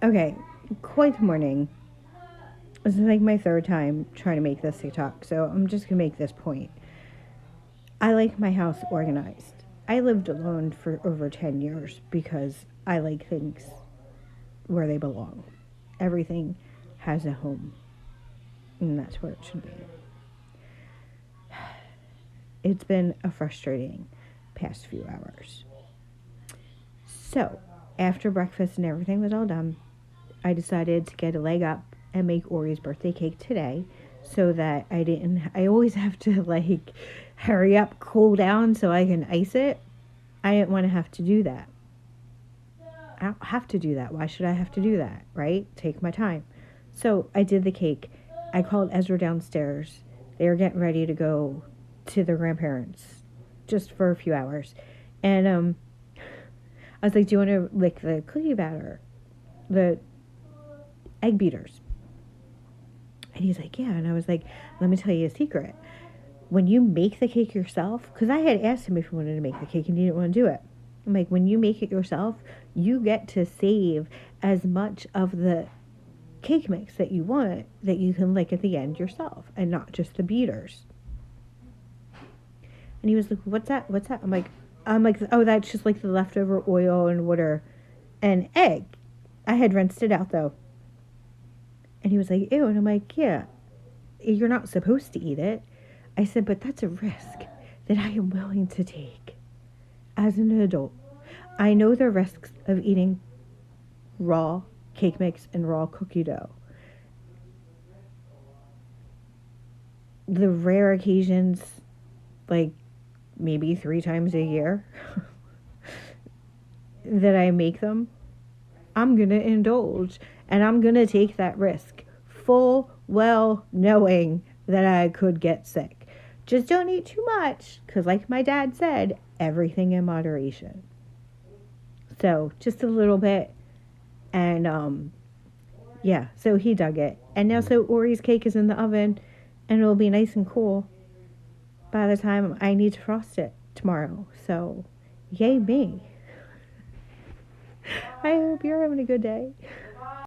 Okay, quite the morning. This is like my third time trying to make this TikTok, so I'm just gonna make this point. I like my house organized. I lived alone for over 10 years because I like things where they belong. Everything has a home, and that's where it should be. It's been a frustrating past few hours. So, after breakfast and everything was all done, I decided to get a leg up and make Ori's birthday cake today so that I always have to like hurry up, cool down so I can ice it. I didn't want to have to do that. I don't have to do that. Why should I have to do that, right? Take my time. So I did the cake. I called Ezra downstairs. They were getting ready to go to their grandparents just for a few hours. And I was like, do you want to lick the cookie batter? The egg beaters. And he's like, yeah. And I was like, let me tell you a secret. When you make the cake yourself, because I had asked him if he wanted to make the cake and he didn't want to do it. I'm like, when you make it yourself, you get to save as much of the cake mix that you want that you can lick at the end yourself and not just the beaters. And he was like, what's that? What's that? I'm like, oh, that's just like the leftover oil and water and egg. I had rinsed it out though. And he was like, ew. And I'm like, yeah, you're not supposed to eat it. I said, but that's a risk that I am willing to take as an adult. I know the risks of eating raw cake mix and raw cookie dough. The rare occasions, like maybe 3 times a year, that I make them, I'm going to indulge and I'm going to take that risk, full well knowing that I could get sick. Just don't eat too much because, like my dad said, everything in moderation. So, just a little bit. And, yeah, so he dug it. And now, so Ori's cake is in the oven and it'll be nice and cool by the time I need to frost it tomorrow. So, yay me. I hope you're having a good day.